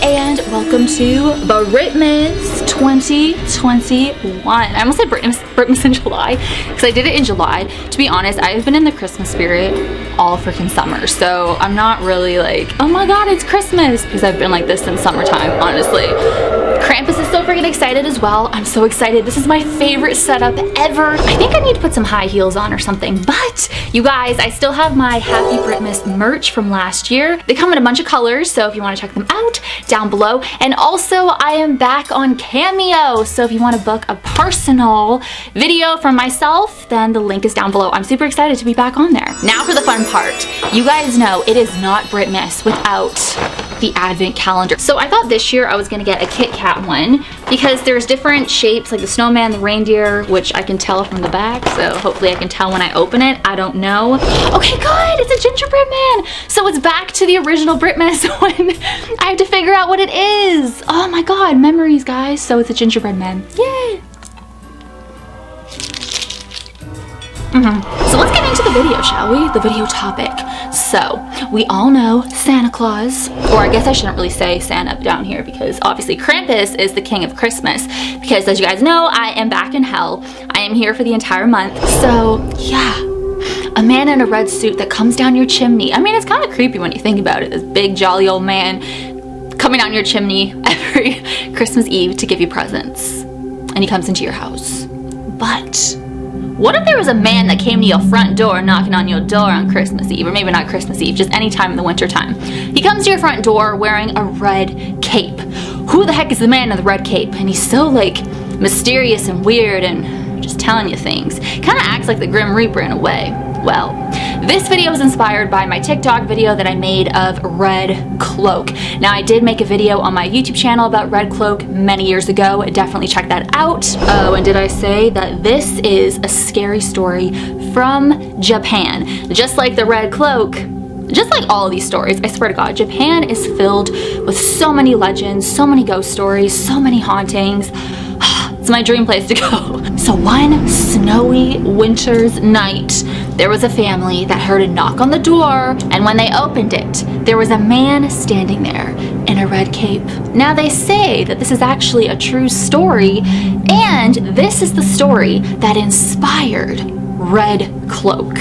and welcome to Britmas 2021. I almost said Britmas in July because I did it in July. To be honest, I've been in the Christmas spirit all freaking summer, so I'm not really like, oh my god, it's Christmas, because I've been like this since summertime, honestly. Krampus is so freaking excited as well. I'm so excited. This is my favorite setup ever. I think I need to put some high heels on or something, but you guys, I still have my Happy Britmas merch from last year. They come in a bunch of colors, so if you want to check them out, down below. And also, I am back on Cameo, so if you want to book a personal video from myself, then the link is down below. I'm super excited to be back on there. Now for the fun part. You guys know it is not Britmas without the advent calendar. So I thought this year I was gonna get a Kit Kat one because there's different shapes, like the snowman, the reindeer, which I can tell from the back, so hopefully I can tell when I open it. I don't know. Okay, good, it's a gingerbread man. So it's back to the original Britmas when I have to figure out what it is. Oh my god, memories, guys. So it's a gingerbread man. Yay! So let's get into the video, shall we? The video topic. So, we all know Santa Claus, or I guess I shouldn't really say Santa down here because obviously Krampus is the king of Christmas, because as you guys know, I am back in hell. I am here for the entire month. So, yeah. A man in a red suit that comes down your chimney. I mean, it's kind of creepy when you think about it. This big jolly old man coming down your chimney every Christmas Eve to give you presents. And he comes into your house. But what if there was a man that came to your front door knocking on your door on Christmas Eve, or maybe not Christmas Eve, just any time in the winter time? He comes to your front door wearing a red cape. Who the heck is the man in the red cape? And he's so like mysterious and weird and just telling you things. Kind of acts like the Grim Reaper in a way. Well, this video was inspired by my TikTok video that I made of Red Cloak. Now, I did make a video on my YouTube channel about Red Cloak many years ago. Definitely check that out. Oh, and did I say that this is a scary story from Japan? Just like the Red Cloak, just like all of these stories, I swear to God, Japan is filled with so many legends, so many ghost stories, so many hauntings. It's my dream place to go. So one snowy winter's night, there was a family that heard a knock on the door, and when they opened it, there was a man standing there in a red cape. Now they say that this is actually a true story, and this is the story that inspired Red Cloak.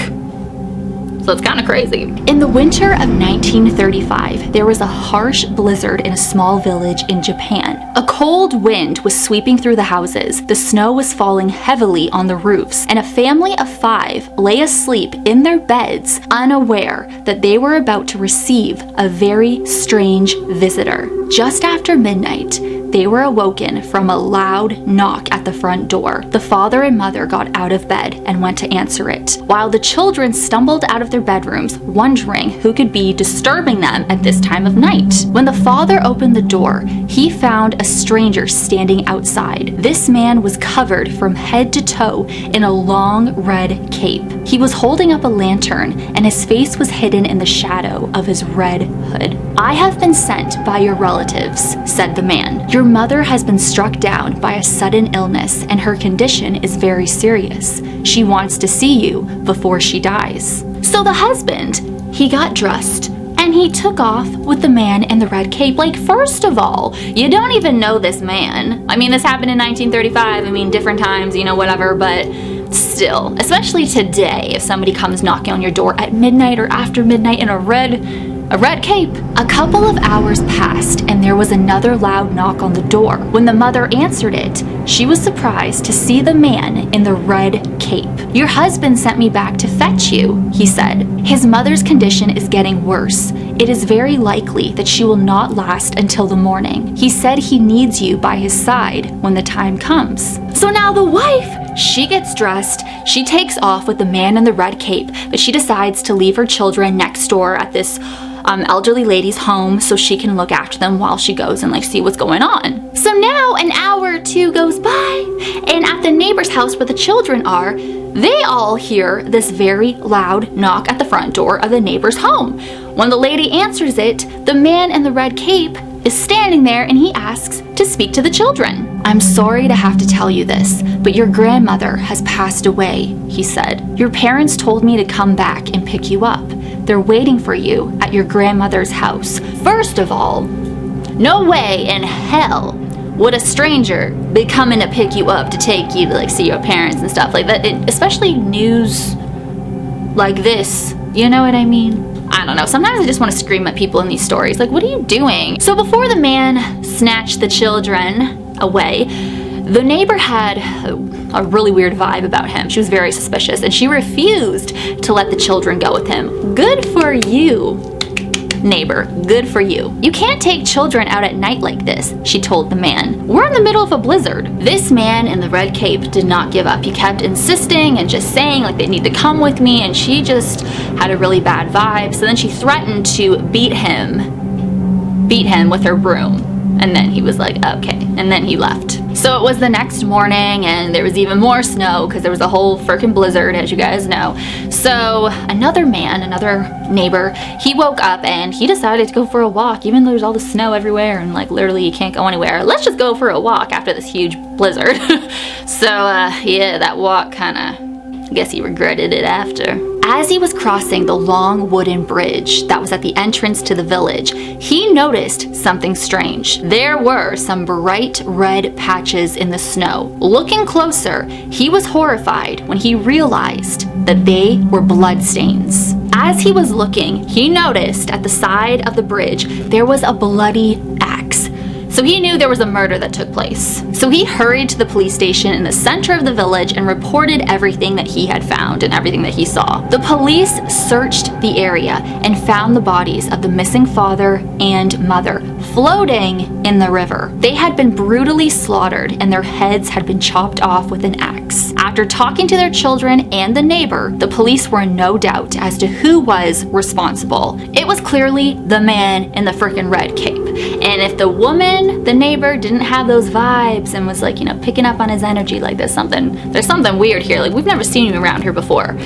So it's kind of crazy. In the winter of 1935, there was a harsh blizzard in a small village in Japan. A cold wind was sweeping through the houses, the snow was falling heavily on the roofs, and a family of 5 lay asleep in their beds, unaware that they were about to receive a very strange visitor. Just after midnight, they were awoken from a loud knock at the front door. The father and mother got out of bed and went to answer it, while the children stumbled out of their bedrooms, wondering who could be disturbing them at this time of night. When the father opened the door, he found a stranger standing outside. This man was covered from head to toe in a long red cape. He was holding up a lantern, and his face was hidden in the shadow of his red hood. "I have been sent by your relatives," said the man. "Your mother has been struck down by a sudden illness, and her condition is very serious. She wants to see you before she dies." So the husband, he got dressed and he took off with the man in the red cape. Like, first of all, you don't even know this man. I mean, this happened in 1935. I mean, different times, you know, whatever, but still, especially today, if somebody comes knocking on your door at midnight or after midnight in a red cape. A couple of hours passed and there was another loud knock on the door. When the mother answered it, she was surprised to see the man in the red cape. "Your husband sent me back to fetch you," he said. "His mother's condition is getting worse. It is very likely that she will not last until the morning. He said he needs you by his side when the time comes." So now the wife, she gets dressed, she takes off with the man in the red cape, but she decides to leave her children next door at this elderly lady's home so she can look after them while she goes and like see what's going on. So now an hour or two goes by, and at the neighbor's house where the children are, they all hear this very loud knock at the front door of the neighbor's home. When the lady answers it, the man in the red cape is standing there and he asks to speak to the children. "I'm sorry to have to tell you this, but your grandmother has passed away," he said. "Your parents told me to come back and pick you up. They're waiting for you at your grandmother's house." First of all, No way in hell would a stranger be coming to pick you up to take you to like see your parents and stuff like that, especially news like this, you know what I mean? I don't know, sometimes I just want to scream at people in these stories, like, what are you doing? So before the man snatched the children away, the neighbor had a really weird vibe about him. She was very suspicious and she refused to let the children go with him. Good for you, neighbor, good for you. You can't take children out at night like this, she told the man. We're in the middle of a blizzard. This man in the red cape did not give up. He kept insisting and just saying like they need to come with me, and she just had a really bad vibe. So then she threatened to beat him with her broom. And then he was like, okay. And then he left. So it was the next morning and there was even more snow because there was a whole freaking blizzard, as you guys know. So another neighbor, he woke up and he decided to go for a walk, even though there's all the snow everywhere and like literally you can't go anywhere. Let's just go for a walk after this huge blizzard. So yeah, that walk I guess he regretted it after. As he was crossing the long wooden bridge that was at the entrance to the village, he noticed something strange. There were some bright red patches in the snow. Looking closer, he was horrified when he realized that they were bloodstains. As he was looking, he noticed at the side of the bridge there was a bloody axe. So he knew there was a murder that took place. So he hurried to the police station in the center of the village and reported everything that he had found and everything that he saw. The police searched the area and found the bodies of the missing father and mother floating in the river. They had been brutally slaughtered and their heads had been chopped off with an axe. After talking to their children and the neighbor, the police were in no doubt as to who was responsible. It was clearly the man in the freaking red cape. And if the woman, the neighbor, didn't have those vibes and was like, you know, picking up on his energy, like there's something weird here, like we've never seen you around here before.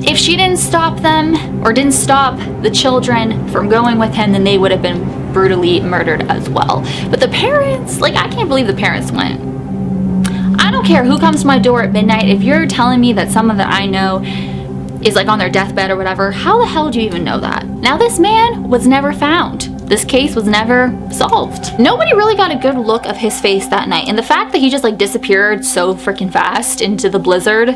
If she didn't stop them or didn't stop the children from going with him, then they would have been brutally murdered as well. But the parents, like, I can't believe the parents went. I don't care who comes to my door at midnight. If you're telling me that someone that I know is like on their deathbed or whatever, how the hell do you even know that? Now this man was never found. This case was never solved. Nobody really got a good look of his face that night. And the fact that he just like disappeared so freaking fast into the blizzard,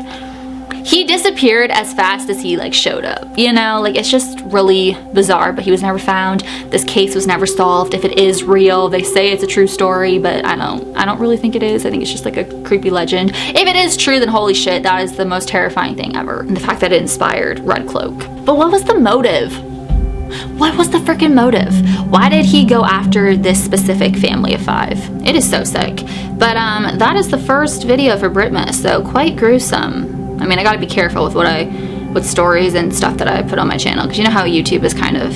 he disappeared as fast as he like showed up, you know, like it's just really bizarre. But he was never found. This case was never solved. If it is real, they say it's a true story, but I don't really think it is. I think it's just like a creepy legend. If it is true, then holy shit, that is the most terrifying thing ever. And the fact that it inspired Red Cloak. But what was the motive? What was the freaking motive? Why did he go after this specific family of 5? It is so sick. But that is the first video for Britmas, so quite gruesome. I mean, I gotta be careful with what stories and stuff that I put on my channel, because you know how YouTube is kind of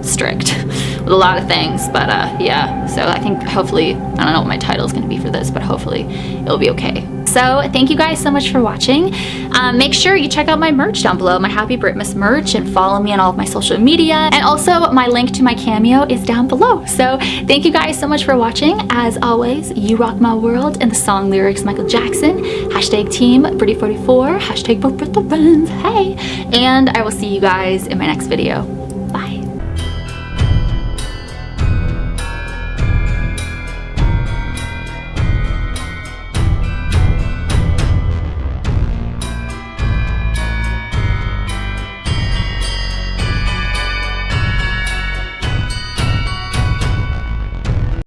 strict with a lot of things. But yeah, so I think hopefully, I don't know what my title is going to be for this, but hopefully it'll be okay. So thank you guys so much for watching. Make sure you check out my merch down below, my Happy Britmas merch, and follow me on all of my social media. And also my link to my Cameo is down below. So thank you guys so much for watching. As always, you rock my world, and the song lyrics Michael Jackson. Hashtag team Britty44, hashtag both Brittle friends, hey. And I will see you guys in my next video.